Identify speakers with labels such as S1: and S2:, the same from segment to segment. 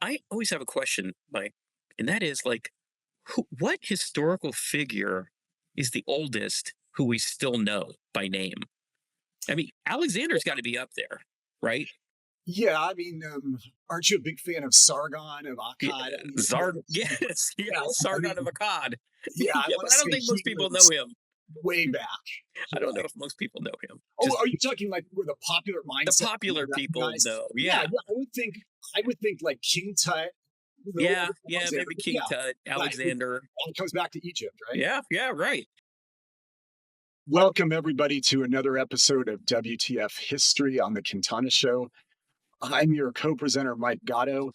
S1: I always have a question, Mike, and that is like, what historical figure is the oldest who we still know by name? I mean, Alexander's got to be up there, right?
S2: Yeah, I mean, aren't you a big fan of Sargon of
S1: Yeah,
S2: Akkad? I mean,
S1: Zarg, yes,
S2: yeah,
S1: yes,
S2: I
S1: Sargon of
S2: mean,
S1: Akkad.
S2: yeah, I
S1: Yeah,
S2: want
S1: but
S2: to
S1: I don't
S2: say
S1: think most
S2: he
S1: people know
S2: goes
S1: him.
S2: way back.
S1: I
S2: You know,
S1: don't know
S2: like,
S1: if most people know him.
S2: oh,
S1: Just
S2: are you talking like where the popular
S1: the
S2: mindset
S1: popular people
S2: recognize?
S1: know.
S2: Yeah,
S1: Yeah,
S2: yeah, I would think like King Tut,
S1: yeah, yeah.
S2: Alexander.
S1: Maybe King
S2: Yeah,
S1: Tut,
S2: right.
S1: Alexander.
S2: It comes back to Egypt, right?
S1: Yeah, yeah, right.
S2: Welcome everybody to another episode of WTF History on the Quintana Show. I'm your co-presenter, Mike Gatto.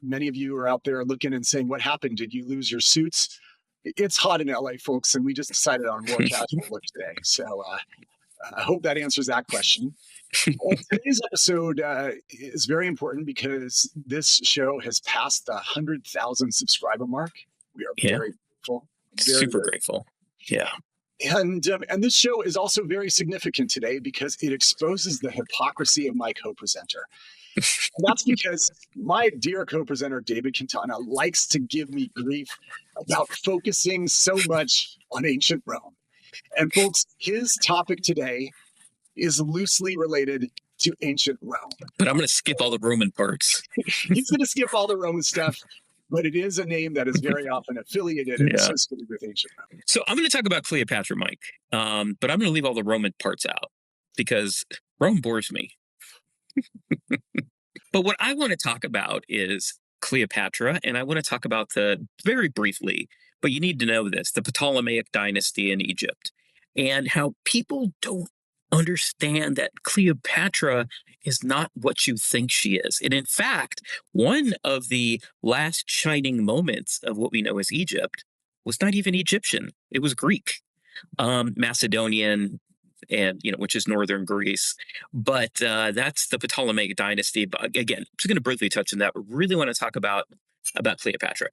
S2: Many of you are out there looking and saying, "What happened? Did you lose your suits?" It's hot in LA, folks, and we just decided on a more casual look today. So I hope that answers that question. Today's episode is very important because this show has passed the 100,000 subscriber mark. We are
S1: Yeah,
S2: very grateful, very,
S1: super
S2: very.
S1: grateful. Yeah,
S2: And this show is also very significant today because it exposes the hypocrisy of my co-presenter. And that's because my dear co-presenter David Quintana likes to give me grief about focusing so much on ancient Rome. And folks, his topic today is loosely related to ancient Rome.
S1: but I'm going to skip all the Roman parts.
S2: He's going to skip all the Roman stuff, but it is a name that is very often affiliated and
S1: Yeah.
S2: associated with ancient Rome.
S1: So I'm going to talk about Cleopatra, Mike, but I'm going to leave all the Roman parts out because Rome bores me. But what I want to talk about is Cleopatra, and I want to talk about the very briefly, but you need to know this, the Ptolemaic Dynasty in Egypt, and how people don't understand that Cleopatra is not what you think she is. And in fact, one of the last shining moments of what we know as Egypt was not even Egyptian, it was Greek, Macedonian, and which is northern Greece. But that's the Ptolemaic dynasty. But again, I'm just going to briefly touch on that. But really want to talk about Cleopatra.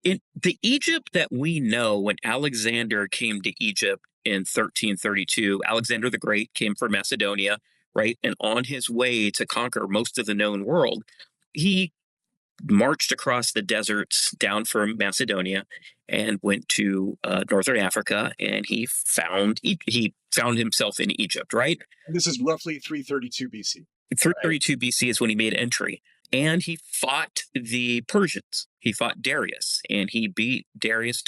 S1: In the Egypt that we know, when Alexander came to Egypt in 1332, Alexander the Great came from Macedonia, right? And on his way to conquer most of the known world, he marched across the deserts down from Macedonia and went to northern Africa, and he found himself in Egypt. Right,
S2: This is roughly 332 BC, right?
S1: 332 BC is when he made entry, and he fought the Persians. He fought Darius, and he beat Darius.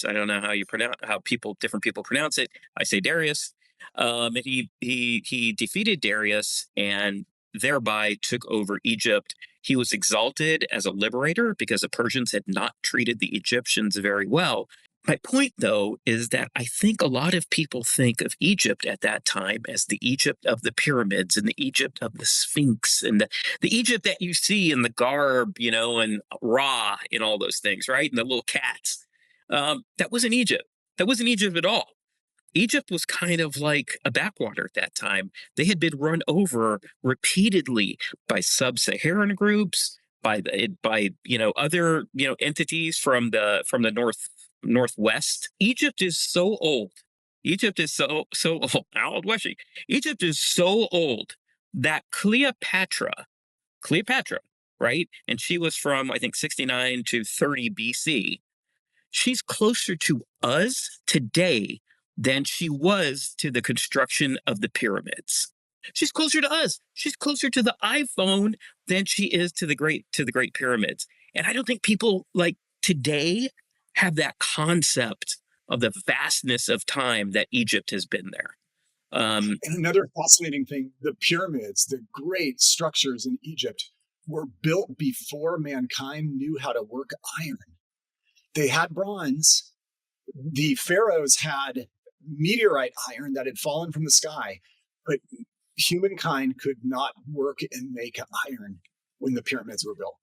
S1: I don't know how different people pronounce it. I say Darius. And he defeated Darius and thereby took over Egypt. He was exalted as a liberator because the Persians had not treated the Egyptians very well. My point, though, is that I think a lot of people think of Egypt at that time as the Egypt of the pyramids and the Egypt of the Sphinx and the Egypt that you see in the garb, and Ra and all those things, right? And the little cats. That wasn't Egypt. That wasn't Egypt at all. Egypt was kind of like a backwater at that time. They had been run over repeatedly by sub-Saharan groups, by other entities from the northwest. Egypt is so old. Egypt is so old. How old was she? Egypt is so old that Cleopatra, right? And she was from I think 69 to 30 BC. She's closer to us today than she was to the construction of the pyramids. She's closer to us. She's closer to the iPhone than she is to the great pyramids. And I don't think people like today have that concept of the vastness of time that Egypt has been there.
S2: And another fascinating thing, the pyramids, the great structures in Egypt, were built before mankind knew how to work iron. They had bronze. The pharaohs had meteorite iron that had fallen from the sky, but humankind could not work and make iron when the pyramids were built.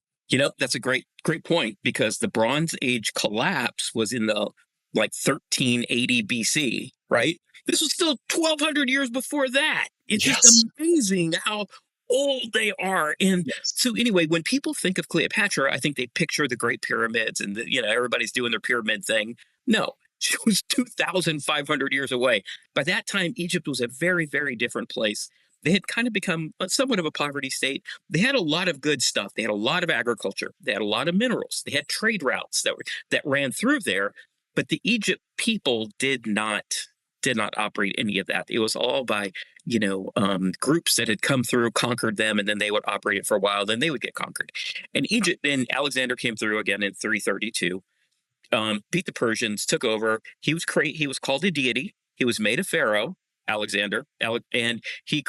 S1: That's a great point because the Bronze Age collapse was in the like 1380 BC, right? This was still 1200 years before that. It's just
S2: Yes.
S1: amazing how old they are. And
S2: Yes.
S1: so anyway, when people think of Cleopatra, I think they picture the Great Pyramids and everybody's doing their pyramid thing. No, she was 2,500 years away. By that time, Egypt was a very, very different place. They had kind of become somewhat of a poverty state. They had a lot of good stuff. They had a lot of agriculture. They had a lot of minerals. They had trade routes that ran through there, but the Egypt people did not operate any of that. It was all by groups that had come through, conquered them, and then they would operate it for a while. Then they would get conquered. And Egypt, and Alexander came through again in 332, beat the Persians, took over. He was called a deity. He was made a pharaoh, Alexander, and he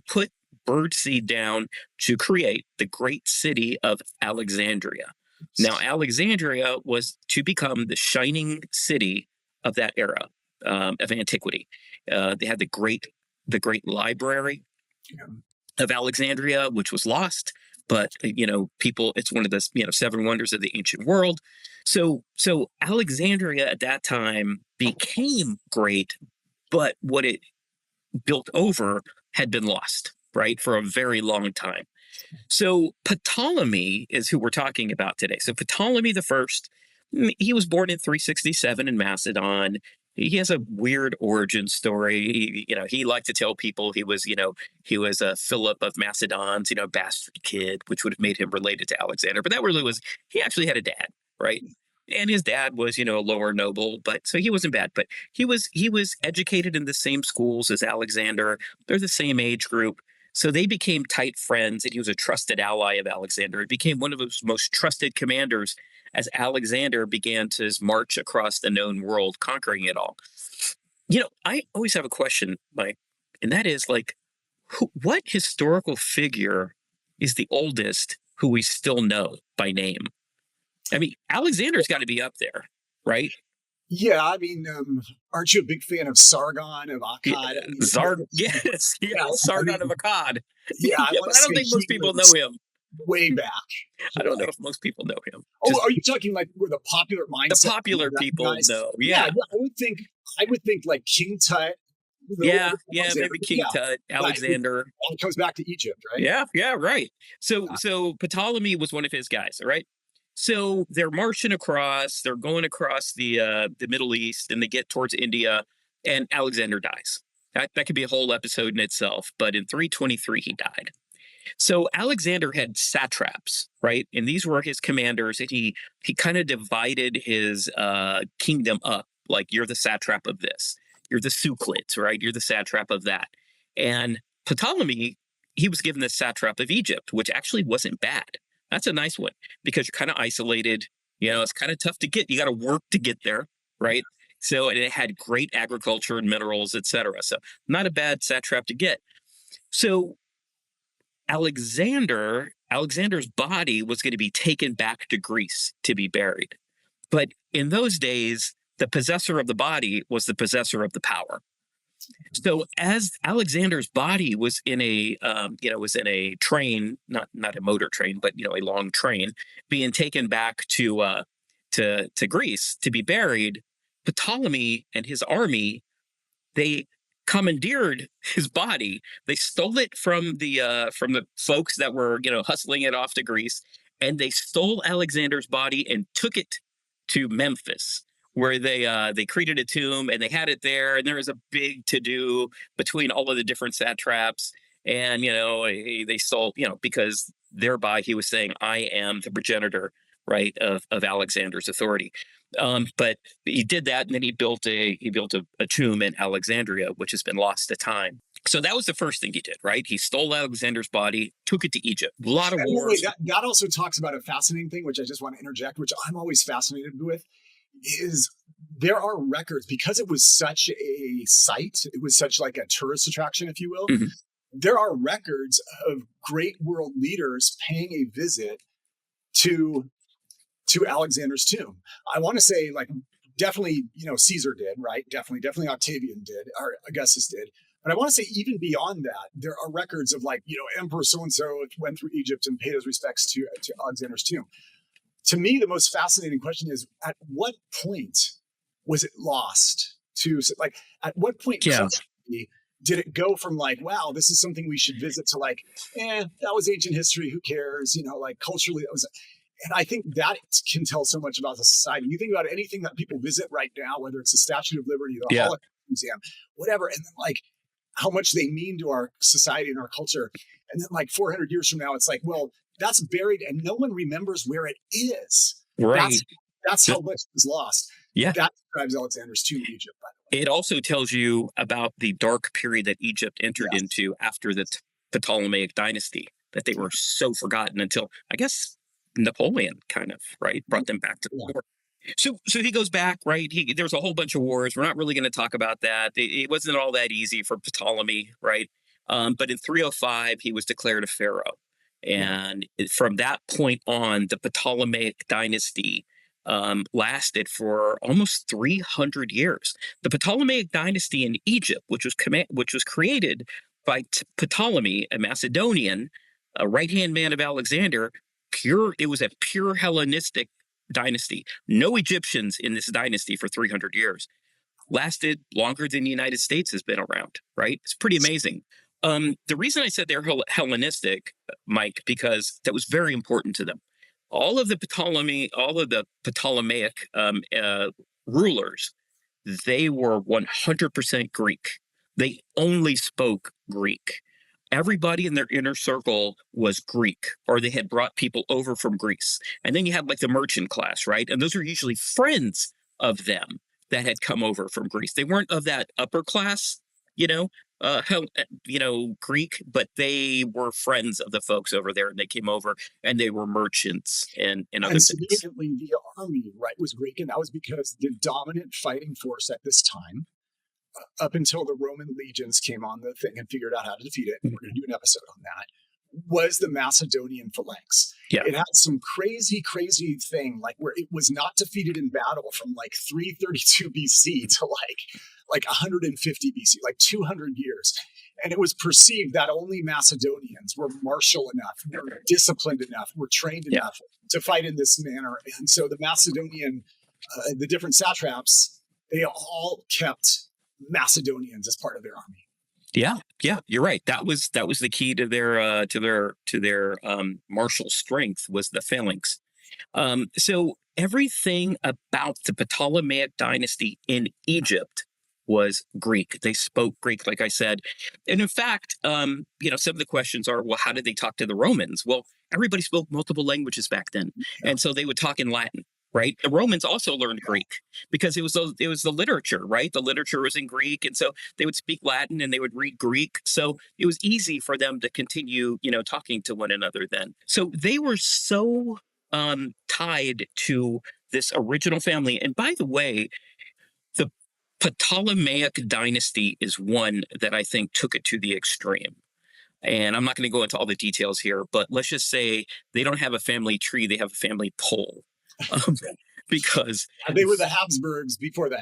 S1: put birdseed down to create the great city of Alexandria. Now, Alexandria was to become the shining city of that era, of antiquity. They had the great library of Alexandria, which was lost. But people, it's one of the seven wonders of the ancient world. So Alexandria at that time became great, but what it built over had been lost, right, for a very long time. So Ptolemy is who we're talking about today. So Ptolemy the First, he was born in 367 in Macedon. He has a weird origin story. He liked to tell people he was a Philip of Macedon's, bastard kid, which would have made him related to Alexander. But that really was, he actually had a dad, right? And his dad was, a lower noble, but so he wasn't bad. But he was educated in the same schools as Alexander. They're the same age group. So they became tight friends, and he was a trusted ally of Alexander. He became one of his most trusted commanders as Alexander began to his march across the known world, conquering it all. I always have a question, Mike, and that is like, what historical figure is the oldest who we still know by name? I mean, Alexander's got to be up there, right?
S2: Yeah, I mean, aren't you a big fan of Sargon of Akkad?
S1: Yes,
S2: Yeah,
S1: Sargon of Akkad.
S2: Yeah, I
S1: Yeah,
S2: want
S1: but
S2: to
S1: I don't
S2: say
S1: think most
S2: he
S1: people know
S2: was
S1: him.
S2: way back.
S1: I don't know if most people know him.
S2: Oh, are you talking like where the popular mindset?
S1: The popular people know. Yeah.
S2: I would think like King Tut.
S1: Yeah, maybe King Tut, Alexander.
S2: It comes back to Egypt, right?
S1: Yeah, right. So Ptolemy was one of his guys, all right? So they're marching across, they're going across the Middle East, and they get towards India, and Alexander dies. That could be a whole episode in itself, but in 323 he died. So Alexander had satraps, right? And these were his commanders, and he kind of divided his kingdom up. Like, you're the satrap of this. You're the Suclids, right? You're the satrap of that. And Ptolemy, he was given the satrap of Egypt, which actually wasn't bad. That's a nice one because you're kind of isolated. It's kind of tough to get. You got to work to get there, right? So, and it had great agriculture and minerals, etc. So not a bad satrap to get. So Alexander's body was going to be taken back to Greece to be buried. But in those days, the possessor of the body was the possessor of the power. So as Alexander's body was in a train, not a motor train, but a long train, being taken back to Greece to be buried, Ptolemy and his army, they commandeered his body. They stole it from the folks that were hustling it off to Greece, and they stole Alexander's body and took it to Memphis, where they created a tomb and they had it there. And there was a big to do between all of the different satraps, and they stole because thereby he was saying, I am the progenitor, right, of Alexander's authority. But he did that, and then he built a tomb in Alexandria, which has been lost to time. So that was the first thing he did, right? He stole Alexander's body, took it to Egypt. A lot of wars.
S2: That also talks about a fascinating thing, which I just want to interject, which I'm always fascinated with, is there are records, because it was such a site, it was such like a tourist attraction, if you will.
S1: Mm-hmm.
S2: There are records of great world leaders paying a visit to Alexander's tomb. I want to say, like, definitely, Caesar did, right? Definitely Octavian did, or Augustus did. But I want to say, even beyond that, there are records of, like, Emperor so-and-so went through Egypt and paid his respects to Alexander's tomb. To me, the most fascinating question is, at what point was it lost to, like, at what point did it go from like, wow, this is something we should visit, to like, that was ancient history, who cares? Like, culturally, that was. And I think that can tell so much about the society. You think about anything that people visit right now, whether it's the Statue of Liberty, the Holocaust Museum, whatever, and then, like, how much they mean to our society and our culture. And then like 400 years from now, it's like, well, that's buried and no one remembers where it is.
S1: Right.
S2: That's how much is lost.
S1: Yeah.
S2: That describes Alexander's tomb in Egypt, by the
S1: It also tells you about the dark period that Egypt
S2: way.
S1: entered
S2: Yes.
S1: into after the Ptolemaic Dynasty, that they were so forgotten until, I guess, Napoleon kind of, right, brought them back to the
S2: Yeah.
S1: fore. So he goes back, right? There's a whole bunch of wars. We're not really going to talk about that. It wasn't all that easy for Ptolemy, right? But in 305, he was declared a pharaoh. And from that point on, the Ptolemaic dynasty lasted for almost 300 years. The Ptolemaic dynasty in Egypt, which was created by Ptolemy, a Macedonian, a right-hand man of Alexander, it was a pure Hellenistic dynasty. No Egyptians in this dynasty for 300 years. Lasted longer than the United States has been around, right? It's pretty amazing. The reason I said they're Hellenistic, Mike, because that was very important to them. All of the Ptolemaic rulers, they were 100% Greek. They only spoke Greek. Everybody in their inner circle was Greek, or they had brought people over from Greece. And then you had like the merchant class, right? And those are usually friends of them that had come over from Greece. They weren't of that upper class, you know, Greek, but they were friends of the folks over there, and they came over and they were merchants and other
S2: And
S1: things.
S2: significantly, the army, right, was Greek. And that was because the dominant fighting force at this time, up until the Roman legions came on the thing and figured out how to defeat it, and we're going to do an episode on that, was the Macedonian phalanx.
S1: Yeah.
S2: It had some crazy, crazy thing, like where it was not defeated in battle from like 332 BC to like 150 BC, like 200 years. And it was perceived that only Macedonians were martial enough, were disciplined enough, were trained enough to fight in this manner. And so the Macedonian, the different satraps, they all kept Macedonians as part of their army.
S1: Yeah, you're right. That was the key to their martial strength, was the phalanx. So everything about the Ptolemaic dynasty in Egypt was Greek. They spoke Greek, like I said. And in fact, some of the questions are, well, how did they talk to the Romans? Well, everybody spoke multiple languages back then.
S2: Yeah.
S1: And so they would talk in Latin, right? The Romans also learned Greek because it was the literature, right? The literature was in Greek. And so they would speak Latin and they would read Greek. So it was easy for them to continue, talking to one another then. So they were so tied to this original family. And by the way, the Ptolemaic dynasty is one that I think took it to the extreme. And I'm not going to go into all the details here, but let's just say they don't have a family tree, they have a family pole. Because
S2: they were the Habsburgs before the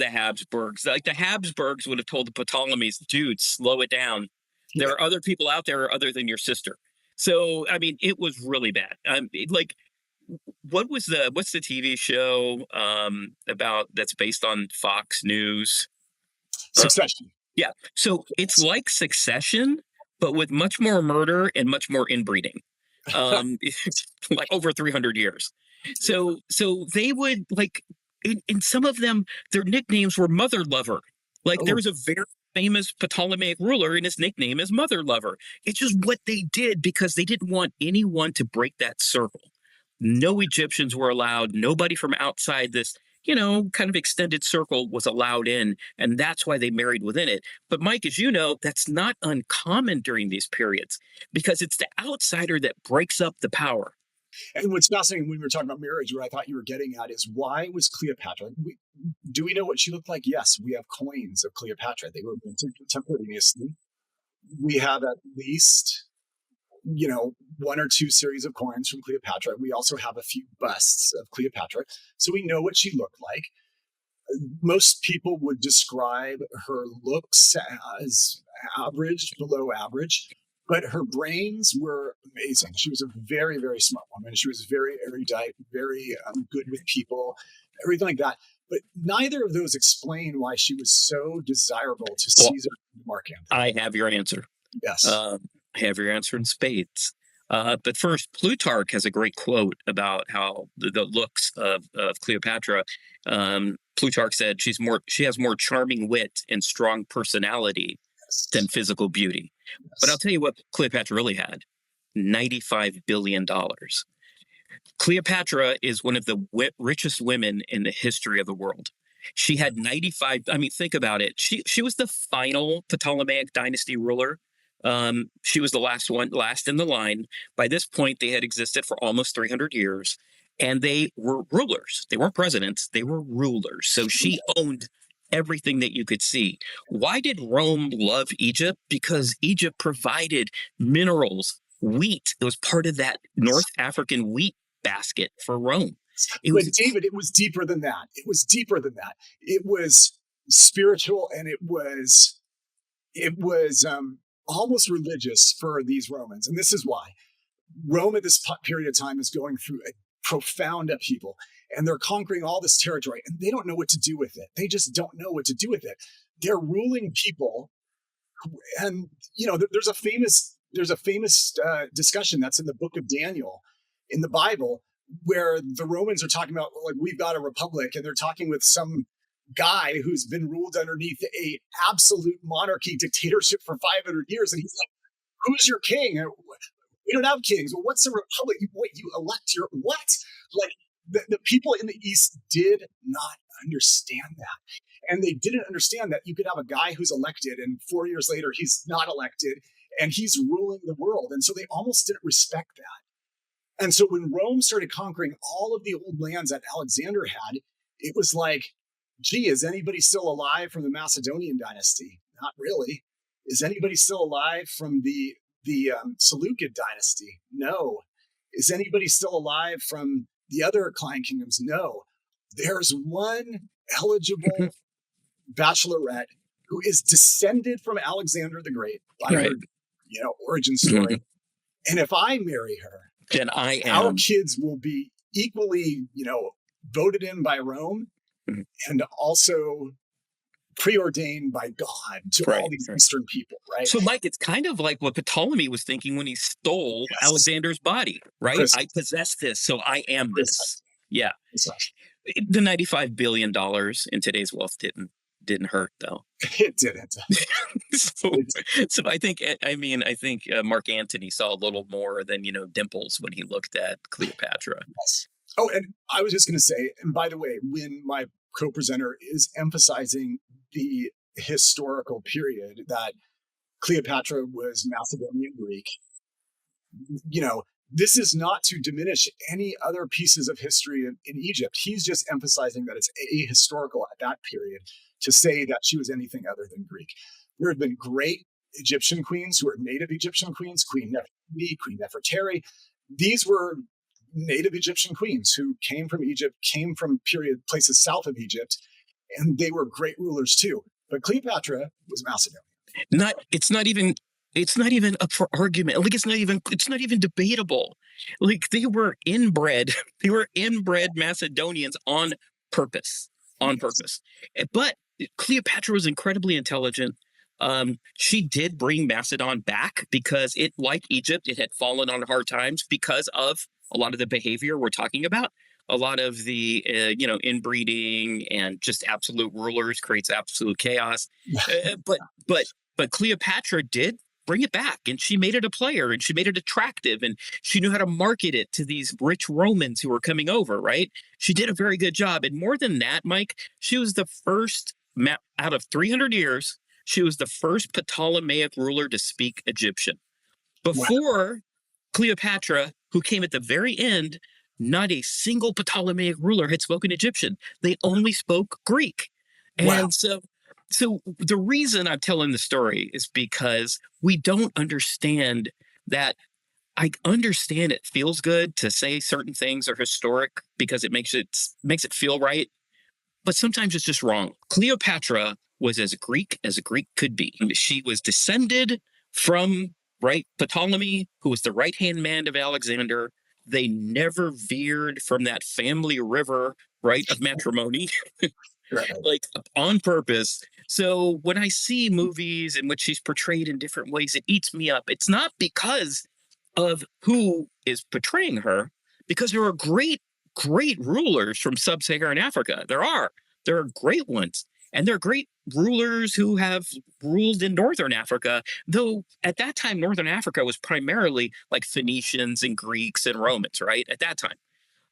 S2: Habsburgs.
S1: Like the Habsburgs would have told the Ptolemies, dude, slow it down. There are other people out there other than your sister. So, I mean, it was really bad. What's the TV show about that's based on Fox News?
S2: Succession.
S1: Yeah. So it's like Succession, but with much more murder and much more inbreeding. Like over 300 years. So they would in some of them, their nicknames were Mother Lover. Like there was a very famous Ptolemaic ruler and his nickname is Mother Lover. It's just what they did because they didn't want anyone to break that circle. No Egyptians were allowed. Nobody from outside this, kind of extended circle was allowed in. And that's why they married within it. But Mike, as you know, that's not uncommon during these periods because it's the outsider that breaks up the power.
S2: And what's fascinating when we were talking about marriage, what I thought you were getting at is, why was Cleopatra? Do we know what she looked like? Yes, we have coins of Cleopatra. They were minted contemporaneously. We have at least, one or two series of coins from Cleopatra. We also have a few busts of Cleopatra. So we know what she looked like. Most people would describe her looks as average, below average. But her brains were amazing. She was a very, very smart woman. She was very erudite, very good with people, everything like that. But neither of those explain why she was so desirable to Caesar and Mark Antony.
S1: I have your answer.
S2: Yes.
S1: I have your answer in spades. But first, Plutarch has a great quote about how the looks of Cleopatra. Plutarch said she has more charming wit and strong personality than physical beauty. But I'll
S2: Yes.
S1: tell you what Cleopatra really had: $95 billion. Cleopatra is one of the richest women in the history of the world. She had 95. I mean, think about it. She was the final Ptolemaic Dynasty ruler. She was the last in the line. By this point, they had existed for almost 300 years, and they were rulers. They weren't presidents, they were rulers. So she owned everything that you could see. Why did Rome love Egypt? Because Egypt provided minerals, wheat. It was part of that North African wheat basket for Rome. It
S2: But
S1: was
S2: David, it was deeper than that. It was deeper than that. It was spiritual, and it was almost religious for these Romans. And this is why Rome at this period of time is going through a profound upheaval, and they're conquering all this territory, and they don't know what to do with it. They just don't know what to do with it. They're ruling people, and there's a famous discussion that's in the book of Daniel in the Bible, where the Romans are talking about, like, we've got a republic, and they're talking with some guy who's been ruled underneath a absolute monarchy dictatorship for 500 years, and he's like, "Who's your king?" And, "We don't have kings." "Well, what's a republic?" "Wait, you elect your what?" Like, the people in the East did not understand that. And they didn't understand that you could have a guy who's elected, and 4 years later, he's not elected, and he's ruling the world. And so they almost didn't respect that. And so when Rome started conquering all of the old lands that Alexander had, it was like, gee, is anybody still alive from the Macedonian dynasty? Not really. Is anybody still alive from the Seleucid dynasty? No. Is anybody still alive from the other client kingdoms? No. There's one eligible bachelorette who is descended from Alexander the Great by
S1: right.
S2: her, origin story. And if I marry her,
S1: Then I
S2: our
S1: am.
S2: kids will be equally, voted in by Rome,
S1: Mhm.
S2: and also preordained by God to all
S1: Right.
S2: these
S1: Right.
S2: Eastern people, right?
S1: So, Mike, it's kind of like what Ptolemy was thinking when he stole
S2: Yes,
S1: Alexander's body, right?
S2: Chris,
S1: I possess this, so I am
S2: Chris,
S1: this. Yeah.
S2: Chris.
S1: The $95 billion in today's wealth didn't hurt though.
S2: It didn't.
S1: so,
S2: It,
S1: so I think Mark Antony saw a little more than dimples when he looked at Cleopatra.
S2: yes. Oh, and I was just going to say, and by the way, when my co-presenter is emphasizing the historical period that Cleopatra was Macedonian Greek, you know, this is not to diminish any other pieces of history in Egypt. He's just emphasizing that it's ahistorical at that period to say that she was anything other than Greek. There have been great Egyptian queens who are native Egyptian queens, Queen Nefertiti, Queen Nefertari. These were native Egyptian queens who came from Egypt, came from places south of Egypt, and they were great rulers too. But Cleopatra was Macedonian.
S1: Not it's not even up for argument. Like it's not even debatable. Like they were inbred Macedonians on purpose. On
S2: Yes.
S1: purpose. But Cleopatra was incredibly intelligent. She did bring Macedon back because it, like Egypt, it had fallen on hard times because of a lot of the behavior we're talking about. A lot of the inbreeding and just absolute rulers creates absolute chaos. But Cleopatra did bring it back, and she made it a player, and she made it attractive, and she knew how to market it to these rich Romans who were coming over, right? She did a very good job. And more than that, Mike, she was the first out of 300 years, she was the first Ptolemaic ruler to speak Egyptian.
S2: Wow.
S1: Before Cleopatra, who came at the very end, not a single Ptolemaic ruler had spoken Egyptian. They only spoke Greek.
S2: Wow.
S1: And so the reason I'm telling the story is because we don't understand that. I understand it feels good to say certain things are historic because it makes it feel right, but sometimes it's just wrong. Cleopatra was as a Greek could be. She was descended from, right, Ptolemy, who was the right hand man of Alexander. They never veered from that family river, right, of matrimony,
S2: Right.
S1: like on purpose. So when I see movies in which she's portrayed in different ways, it eats me up. It's not because of who is portraying her, because there are great rulers from sub-Saharan Africa. There are great ones, And they're great rulers who have ruled in Northern Africa, though at that time, Northern Africa was primarily like Phoenicians and Greeks and Romans, right? At that time.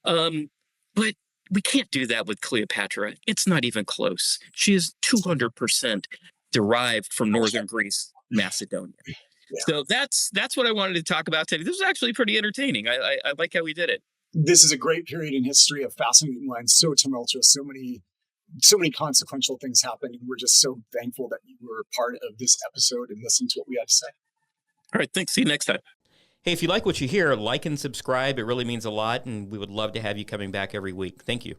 S1: Um, but we can't do that with Cleopatra. It's not even close. She is 200% derived from Northern Greece, Macedonia.
S2: Yeah.
S1: So that's what I wanted to talk about today. This was actually pretty entertaining. I like how we did it.
S2: This is a great period in history, a fascinating one, so tumultuous, so many consequential things happened, and we're just so thankful that you were part of this episode and listened to what we had to say.
S1: All right, thanks. See you next time.
S3: Hey, if you like what you hear, like and subscribe. It really means a lot, and we would love to have you coming back every week. Thank you.